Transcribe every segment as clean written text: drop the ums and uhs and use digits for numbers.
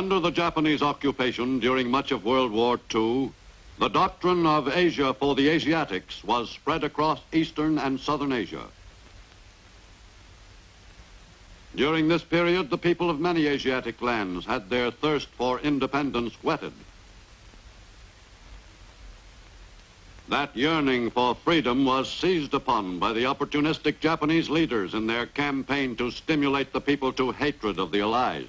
Under the Japanese occupation during much of World War II, the doctrine of Asia for the Asiatics was spread across Eastern and Southern Asia. During this period, the people of many Asiatic lands had their thirst for independence whetted. That yearning for freedom was seized upon by the opportunistic Japanese leaders in their campaign to stimulate the people to hatred of the Allies.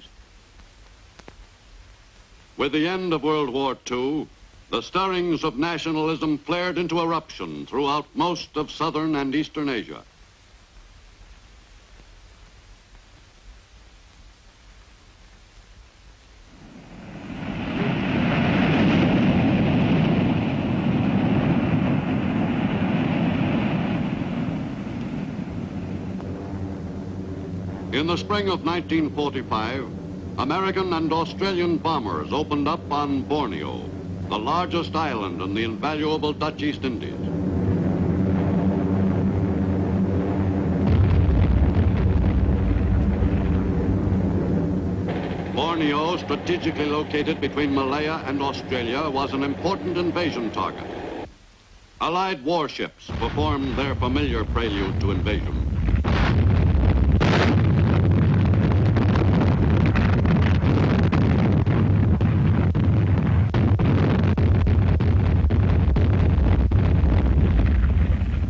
With the end of World War II, the stirrings of nationalism flared into eruption throughout most of Southern and Eastern Asia. In the spring of 1945, American and Australian bombers opened up on Borneo, the largest island in the invaluable Dutch East Indies. Borneo, strategically located between Malaya and Australia, was an important invasion target. Allied warships performed their familiar prelude to invasion.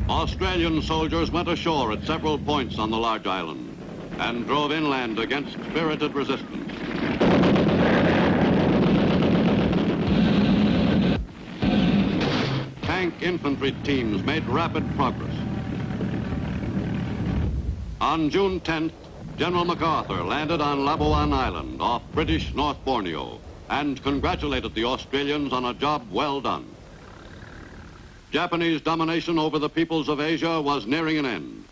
Australian soldiers went ashore at several points on the large island and drove inland against spirited resistance. Tank infantry teams made rapid progress. On June 10th, General MacArthur landed on Labuan Island off British North Borneo and congratulated the Australians on a job well done. Japanese domination over the peoples of Asia was nearing an end.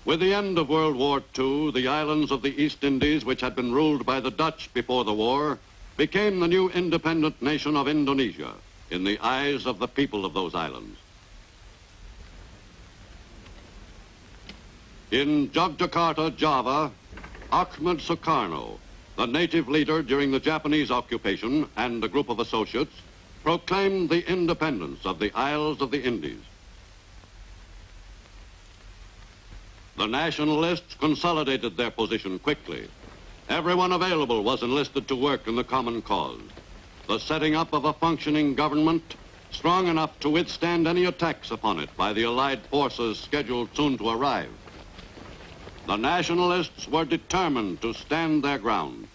With the end of World War II, the islands of the East Indies, which had been ruled by the Dutch before the war, became the new independent nation of Indonesia in the eyes of the people of those islands. In Yogyakarta, Java, Ahmed Sukarno, the native leader during the Japanese occupation, and a group of associates, proclaimed the independence of the Isles of the Indies. The nationalists consolidated their position quickly. Everyone available was enlisted to work in the common cause, the setting up of a functioning government strong enough to withstand any attacks upon it by the Allied forces scheduled soon to arrive. The nationalists were determined to stand their ground.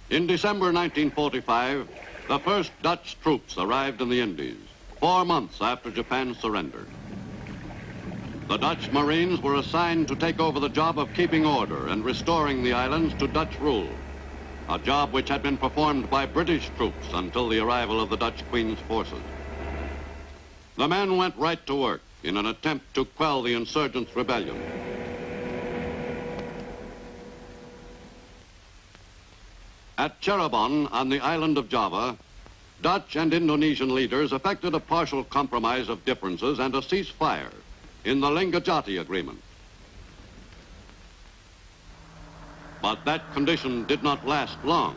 In December 1945, the first Dutch troops arrived in the Indies, 4 months after Japan surrendered. The Dutch Marines were assigned to take over the job of keeping order and restoring the islands to Dutch rule, a job which had been performed by British troops until the arrival of the Dutch Queen's forces. The men went right to work in an attempt to quell the insurgents' rebellion. At Cirebon, on the island of Java, Dutch and Indonesian leaders effected a partial compromise of differences and a ceasefire in the Linggadjati Agreement. But that condition did not last long.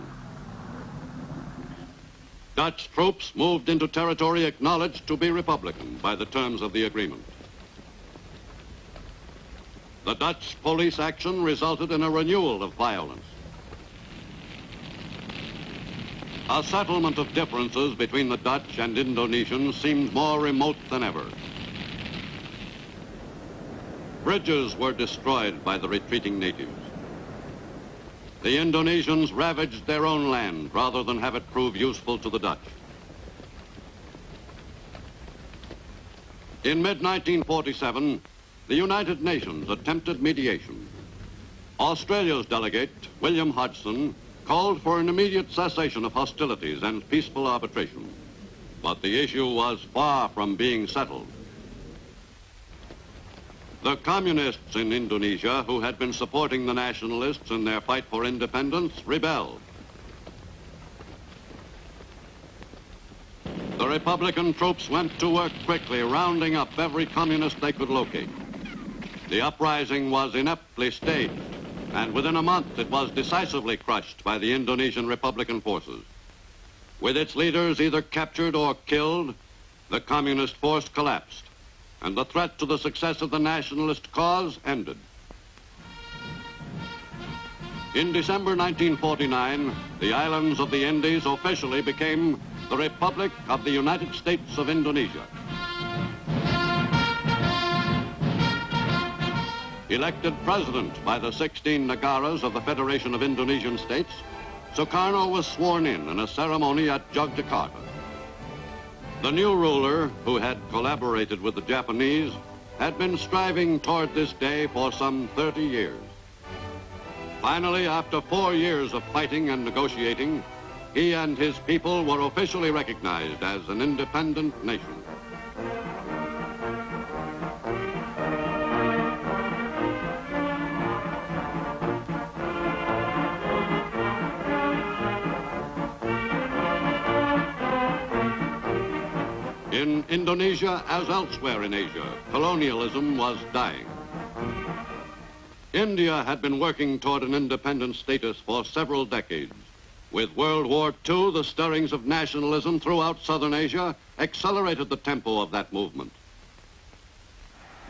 Dutch troops moved into territory acknowledged to be Republican by the terms of the agreement. The Dutch police action resulted in a renewal of violence. A settlement of differences between the Dutch and Indonesians seemed more remote than ever. Bridges were destroyed by the retreating natives. The Indonesians ravaged their own land rather than have it prove useful to the Dutch. In mid-1947, the United Nations attempted mediation. Australia's delegate, William Hodgson, called for an immediate cessation of hostilities and peaceful arbitration. But the issue was far from being settled. The communists in Indonesia, who had been supporting the nationalists in their fight for independence, rebelled. The Republican troops went to work quickly, rounding up every communist they could locate. The uprising was ineptly staged, and within a month it was decisively crushed by the Indonesian Republican forces. With its leaders either captured or killed, the communist force collapsed, and the threat to the success of the nationalist cause ended. In December 1949, the islands of the Indies officially became the Republic of the United States of Indonesia. Elected president by the 16 Nagaras of the Federation of Indonesian States, Sukarno was sworn in a ceremony at Yogyakarta. The new ruler, who had collaborated with the Japanese, had been striving toward this day for some 30 years. Finally, after 4 years of fighting and negotiating, he and his people were officially recognized as an independent nation. In Indonesia, as elsewhere in Asia, colonialism was dying. India had been working toward an independent status for several decades. With World War II, the stirrings of nationalism throughout southern Asia accelerated the tempo of that movement.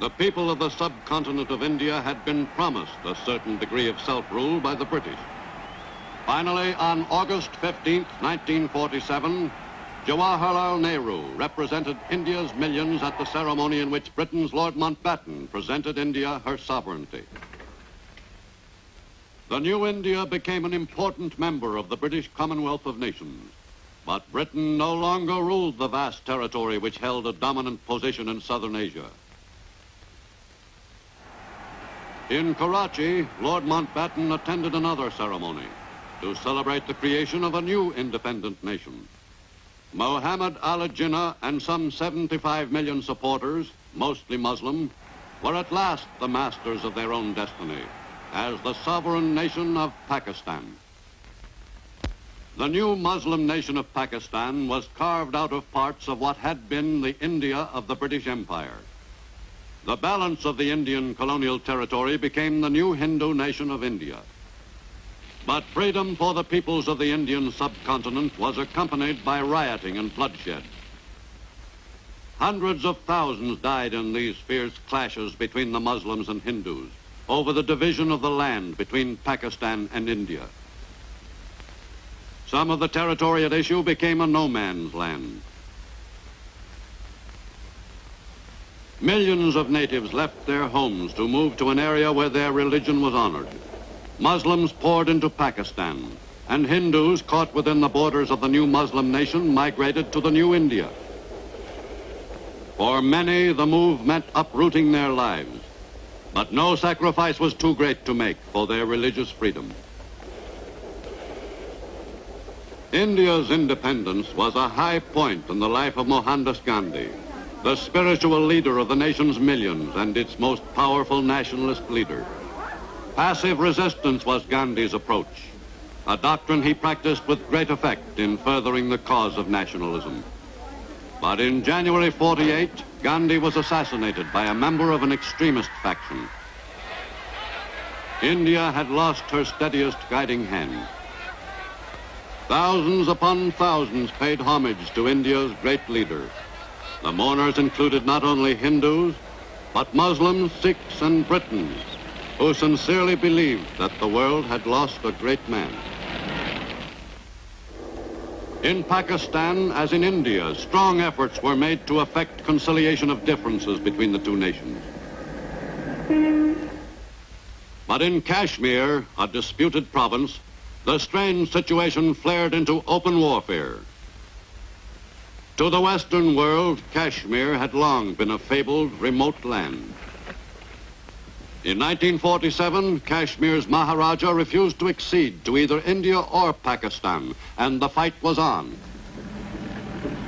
The people of the subcontinent of India had been promised a certain degree of self-rule by the British. Finally, on August 15, 1947, Jawaharlal Nehru represented India's millions at the ceremony in which Britain's Lord Mountbatten presented India her sovereignty. The new India became an important member of the British Commonwealth of Nations, but Britain no longer ruled the vast territory which held a dominant position in southern Asia. In Karachi, Lord Mountbatten attended another ceremony to celebrate the creation of a new independent nation. Muhammad Ali Jinnah and some 75 million supporters, mostly Muslim, were at last the masters of their own destiny as the sovereign nation of Pakistan. The new Muslim nation of Pakistan was carved out of parts of what had been the India of the British Empire. The balance of the Indian colonial territory became the new Hindu nation of India. But freedom for the peoples of the Indian subcontinent was accompanied by rioting and bloodshed. Hundreds of thousands died in these fierce clashes between the Muslims and Hindus over the division of the land between Pakistan and India. Some of the territory at issue became a no man's land. Millions of natives left their homes to move to an area where their religion was honored. Muslims poured into Pakistan, and Hindus caught within the borders of the new Muslim nation migrated to the new India. For many, the move meant uprooting their lives, but no sacrifice was too great to make for their religious freedom. India's independence was a high point in the life of Mohandas Gandhi, the spiritual leader of the nation's millions and its most powerful nationalist leader. Passive resistance was Gandhi's approach, a doctrine he practiced with great effect in furthering the cause of nationalism. But in January 48, Gandhi was assassinated by a member of an extremist faction. India had lost her steadiest guiding hand. Thousands upon thousands paid homage to India's great leader. The mourners included not only Hindus, but Muslims, Sikhs, and Britons, who sincerely believed that the world had lost a great man. In Pakistan, as in India, strong efforts were made to effect conciliation of differences between the two nations. But in Kashmir, a disputed province, the strange situation flared into open warfare. To the Western world, Kashmir had long been a fabled, remote land. In 1947, Kashmir's Maharaja refused to accede to either India or Pakistan, and the fight was on.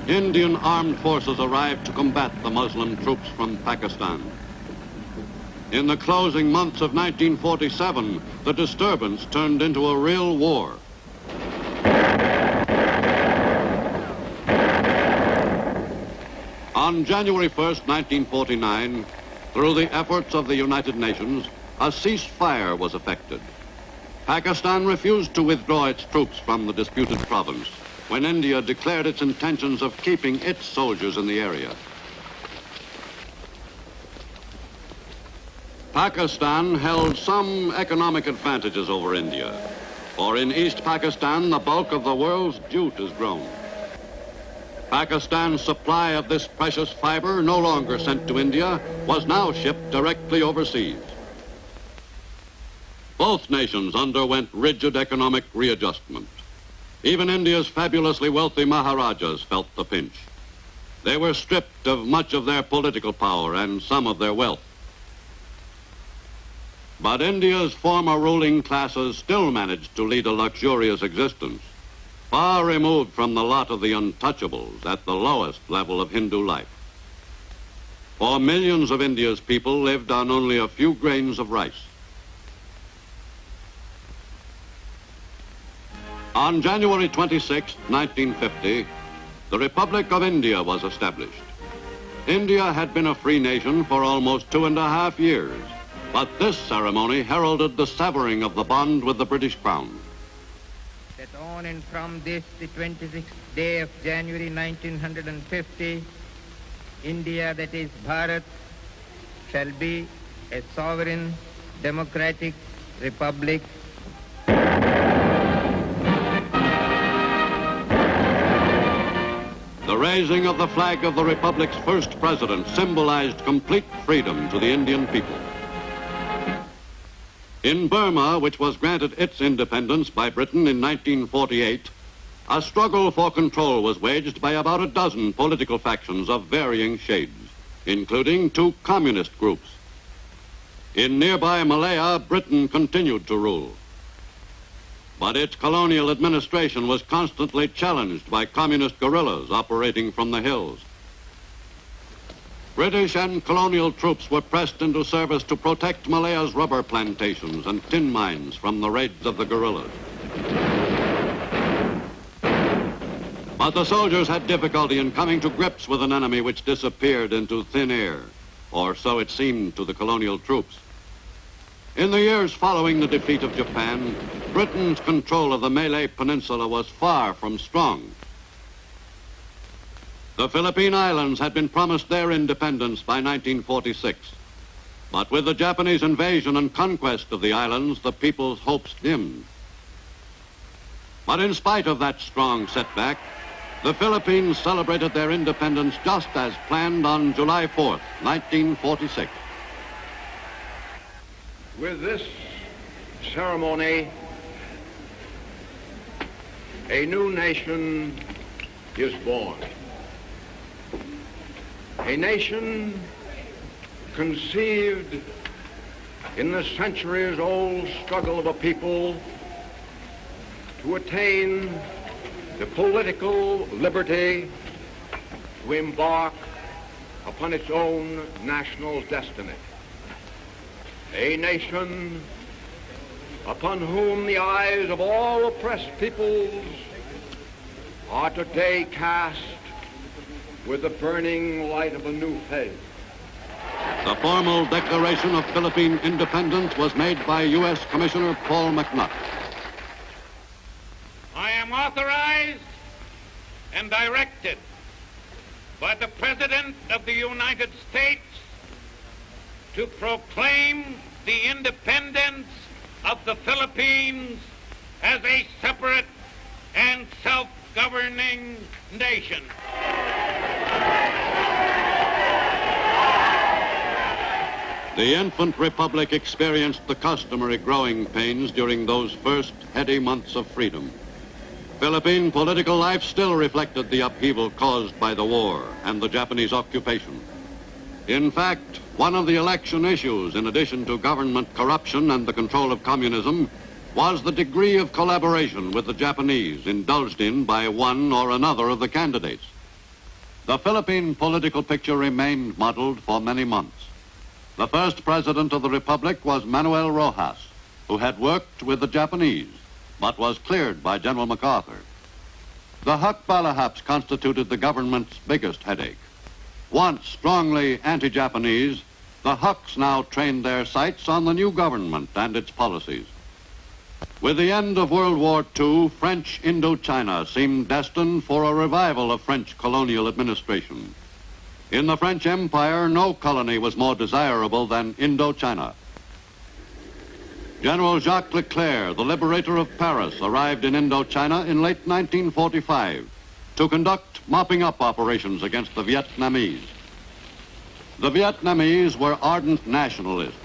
Indian armed forces arrived to combat the Muslim troops from Pakistan. In the closing months of 1947, the disturbance turned into a real war. On January 1st, 1949, Through the efforts of the United Nations, a ceasefire was effected. Pakistan refused to withdraw its troops from the disputed province when India declared its intentions of keeping its soldiers in the area. Pakistan held some economic advantages over India, for in East Pakistan, the bulk of the world's jute is grown. Pakistan's supply of this precious fiber, no longer sent to India, was now shipped directly overseas. Both nations underwent rigid economic readjustment. Even India's fabulously wealthy Maharajas felt the pinch. They were stripped of much of their political power and some of their wealth. But India's former ruling classes still managed to lead a luxurious existence, far removed from the lot of the untouchables at the lowest level of Hindu life. For millions of India's people lived on only a few grains of rice. On January 26, 1950, the Republic of India was established. India had been a free nation for almost 2.5 years, but this ceremony heralded the severing of the bond with the British Crown. That on and from this, the 26th day of January 1950, India, that is Bharat, shall be a sovereign, democratic republic. The raising of the flag of the Republic's first president symbolized complete freedom to the Indian people. In Burma, which was granted its independence by Britain in 1948, a struggle for control was waged by about a dozen political factions of varying shades, including 2 communist groups. In nearby Malaya, Britain continued to rule. But its colonial administration was constantly challenged by communist guerrillas operating from the hills. British and colonial troops were pressed into service to protect Malaya's rubber plantations and tin mines from the raids of the guerrillas. But the soldiers had difficulty in coming to grips with an enemy which disappeared into thin air, or so it seemed to the colonial troops. In the years following the defeat of Japan, Britain's control of the Malay Peninsula was far from strong. The Philippine Islands had been promised their independence by 1946. But with the Japanese invasion and conquest of the islands, the people's hopes dimmed. But in spite of that strong setback, the Philippines celebrated their independence just as planned on July 4th, 1946. With this ceremony, a new nation is born. A nation conceived in the centuries-old struggle of a people to attain the political liberty to embark upon its own national destiny. A nation upon whom the eyes of all oppressed peoples are today cast with the burning light of a new faith. The formal declaration of Philippine independence was made by U.S. Commissioner Paul McNutt. I am authorized and directed by the President of the United States to proclaim the independence of the Philippines as a separate and self-governing nation. The infant republic experienced the customary growing pains during those first heady months of freedom. Philippine political life still reflected the upheaval caused by the war and the Japanese occupation. In fact, one of the election issues, in addition to government corruption and the control of communism, was the degree of collaboration with the Japanese indulged in by one or another of the candidates. The Philippine political picture remained muddled for many months. The first president of the Republic was Manuel Rojas, who had worked with the Japanese, but was cleared by General MacArthur. The Hukbalahaps constituted the government's biggest headache. Once strongly anti-Japanese, the Hucks now trained their sights on the new government and its policies. With the end of World War II, French Indochina seemed destined for a revival of French colonial administration. In the French Empire, no colony was more desirable than Indochina. General Jacques Leclerc, the liberator of Paris, arrived in Indochina in late 1945 to conduct mopping-up operations against the Vietnamese. The Vietnamese were ardent nationalists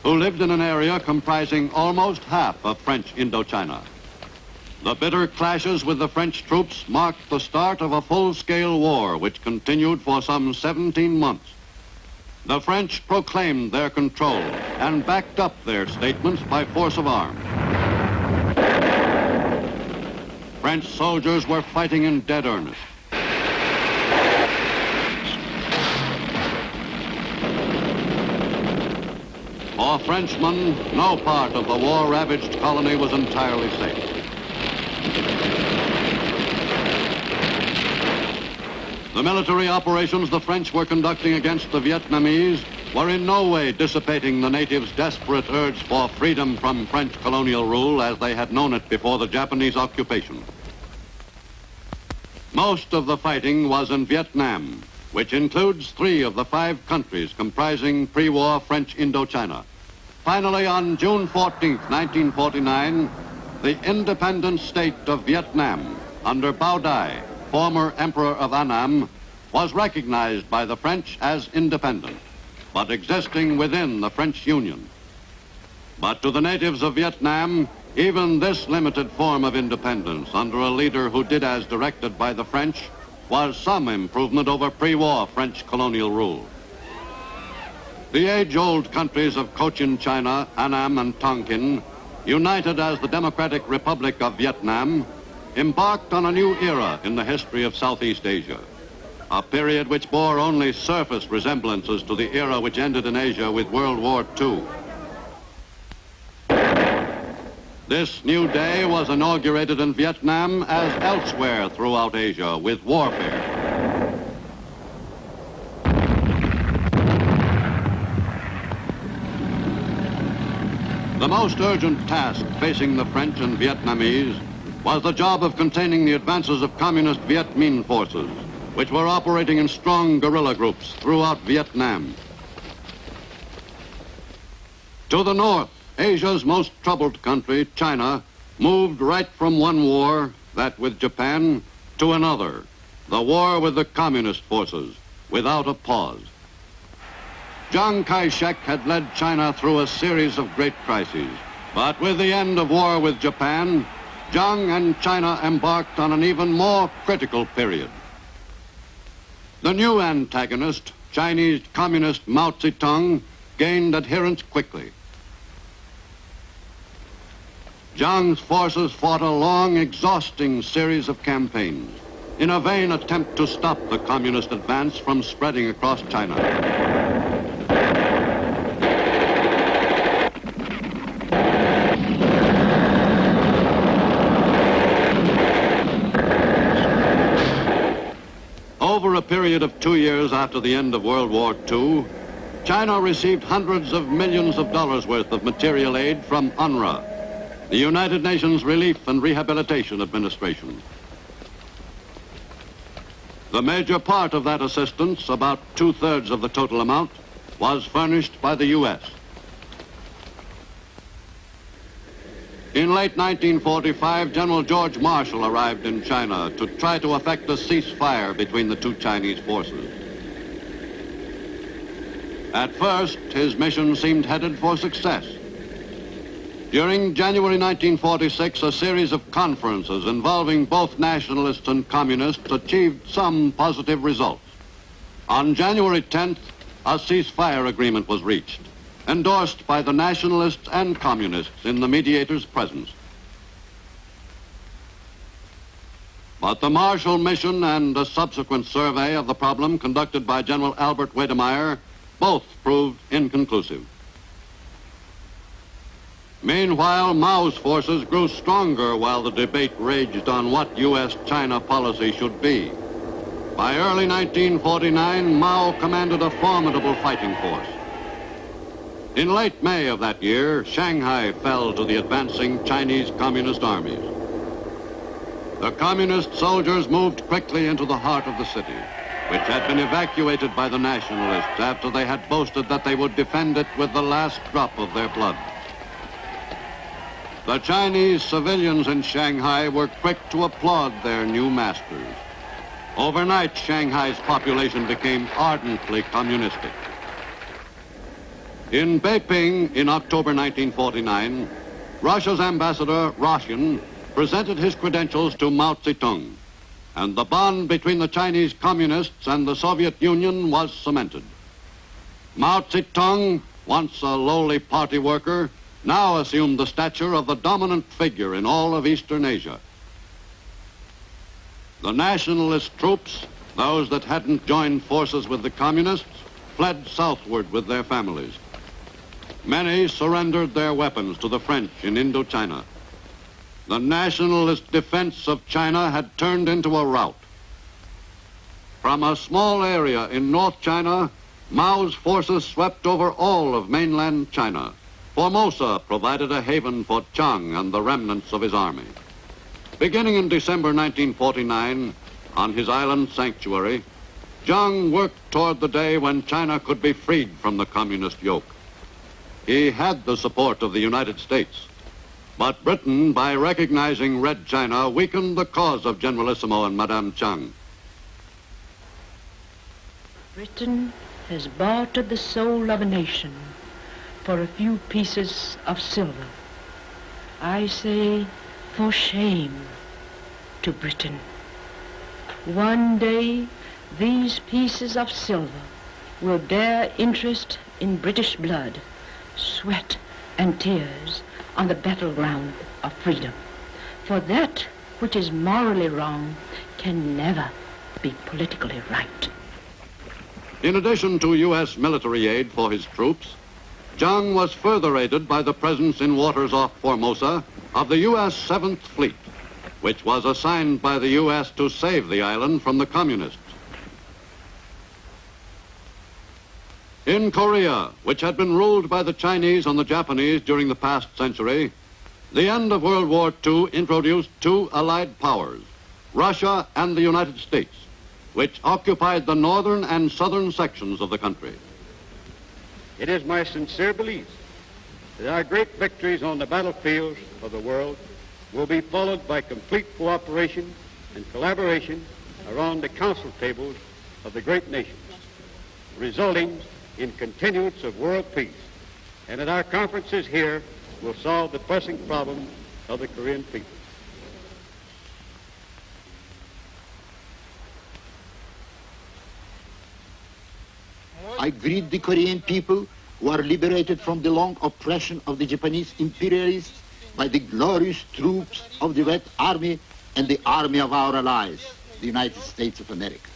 who lived in an area comprising almost half of French Indochina. The bitter clashes with the French troops marked the start of a full-scale war which continued for some 17 months. The French proclaimed their control and backed up their statements by force of arms. French soldiers were fighting in dead earnest. For Frenchmen, no part of the war-ravaged colony was entirely safe. The military operations the French were conducting against the Vietnamese were in no way dissipating the natives' desperate urge for freedom from French colonial rule as they had known it before the Japanese occupation. Most of the fighting was in Vietnam, which includes 3 of the 5 countries comprising pre-war French Indochina. Finally, on June 14, 1949, the independent state of Vietnam, under Bao Dai, former Emperor of Annam, was recognized by the French as independent, but existing within the French Union. But to the natives of Vietnam, even this limited form of independence under a leader who did as directed by the French was some improvement over pre-war French colonial rule. The age-old countries of Cochin China, Annam, and Tonkin, united as the Democratic Republic of Vietnam, embarked on a new era in the history of Southeast Asia, a period which bore only surface resemblances to the era which ended in Asia with World War II. This new day was inaugurated in Vietnam as elsewhere throughout Asia with warfare. The most urgent task facing the French and Vietnamese was the job of containing the advances of communist Viet Minh forces, which were operating in strong guerrilla groups throughout Vietnam. To the north, Asia's most troubled country, China, moved right from one war, that with Japan, to another, the war with the communist forces, without a pause. Chiang Kai-shek had led China through a series of great crises, but with the end of war with Japan, Chiang and China embarked on an even more critical period. The new antagonist, Chinese Communist Mao Zedong, gained adherents quickly. Chiang's forces fought a long, exhausting series of campaigns in a vain attempt to stop the communist advance from spreading across China. Over a period of 2 years after the end of World War II, China received hundreds of millions of dollars worth of material aid from UNRWA, the United Nations Relief and Rehabilitation Administration. The major part of that assistance, about 2/3 of the total amount, was furnished by the U.S. In late 1945, General George Marshall arrived in China to try to effect a ceasefire between the two Chinese forces. At first, his mission seemed headed for success. During January 1946, a series of conferences involving both nationalists and communists achieved some positive results. On January 10th, a ceasefire agreement was reached, endorsed by the nationalists and communists in the mediator's presence. But the Marshall Mission and a subsequent survey of the problem conducted by General Albert Wedemeyer both proved inconclusive. Meanwhile, Mao's forces grew stronger while the debate raged on what U.S.-China policy should be. By early 1949, Mao commanded a formidable fighting force. In late May of that year, Shanghai fell to the advancing Chinese Communist armies. The Communist soldiers moved quickly into the heart of the city, which had been evacuated by the nationalists after they had boasted that they would defend it with the last drop of their blood. The Chinese civilians in Shanghai were quick to applaud their new masters. Overnight, Shanghai's population became ardently communistic. In Beiping in October 1949, Russia's ambassador, Roshin, presented his credentials to Mao Zedong, and the bond between the Chinese Communists and the Soviet Union was cemented. Mao Zedong, once a lowly party worker, now assumed the stature of the dominant figure in all of Eastern Asia. The nationalist troops, those that hadn't joined forces with the communists, fled southward with their families. Many surrendered their weapons to the French in Indochina. The nationalist defense of China had turned into a rout. From a small area in North China, Mao's forces swept over all of mainland China. Formosa provided a haven for Chiang and the remnants of his army. Beginning in December 1949, on his island sanctuary, Chiang worked toward the day when China could be freed from the communist yoke. He had the support of the United States, but Britain, by recognizing Red China, weakened the cause of Generalissimo and Madame Chiang. Britain has bartered the soul of a nation for a few pieces of silver. I say, for shame to Britain. One day, these pieces of silver will bear interest in British blood, sweat and tears on the battleground of freedom. For that which is morally wrong can never be politically right. In addition to U.S. military aid for his troops, Chiang was further aided by the presence in waters off Formosa of the U.S. 7th Fleet, which was assigned by the U.S. to save the island from the communists. In Korea, which had been ruled by the Chinese and the Japanese during the past century, the end of World War II introduced two allied powers, Russia and the United States, which occupied the northern and southern sections of the country. It is my sincere belief that our great victories on the battlefields of the world will be followed by complete cooperation and collaboration around the council tables of the great nations, resulting in continuance of world peace, and that our conferences here will solve the pressing problem of the Korean people. I greet the Korean people who are liberated from the long oppression of the Japanese imperialists by the glorious troops of the Red Army and the army of our allies, the United States of America.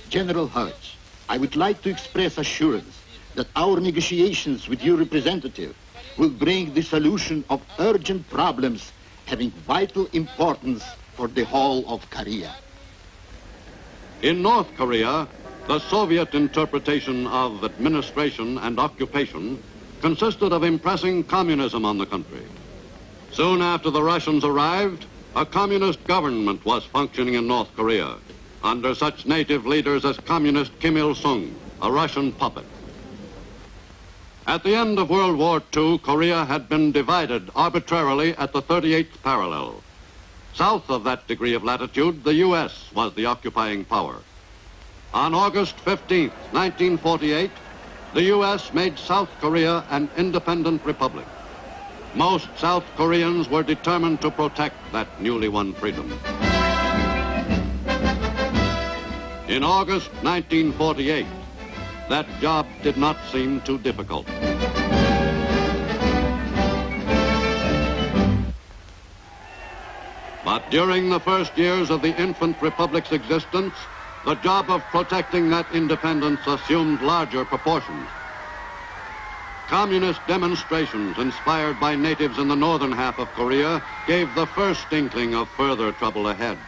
General Hertz, I would like to express assurance that our negotiations with your representative will bring the solution of urgent problems having vital importance for the whole of Korea. In North Korea, the Soviet interpretation of administration and occupation consisted of impressing communism on the country. Soon after the Russians arrived, a communist government was functioning in North Korea under such native leaders as Communist Kim Il-sung, a Russian puppet. At the end of World War II, Korea had been divided arbitrarily at the 38th parallel. South of that degree of latitude, the U.S. was the occupying power. On August 15, 1948, the U.S. made South Korea an independent republic. Most South Koreans were determined to protect that newly won freedom. In August 1948, that job did not seem too difficult. But during the first years of the infant republic's existence, the job of protecting that independence assumed larger proportions. Communist demonstrations inspired by natives in the northern half of Korea gave the first inkling of further trouble ahead.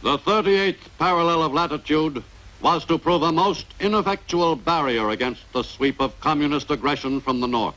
The 38th parallel of latitude was to prove a most ineffectual barrier against the sweep of communist aggression from the North.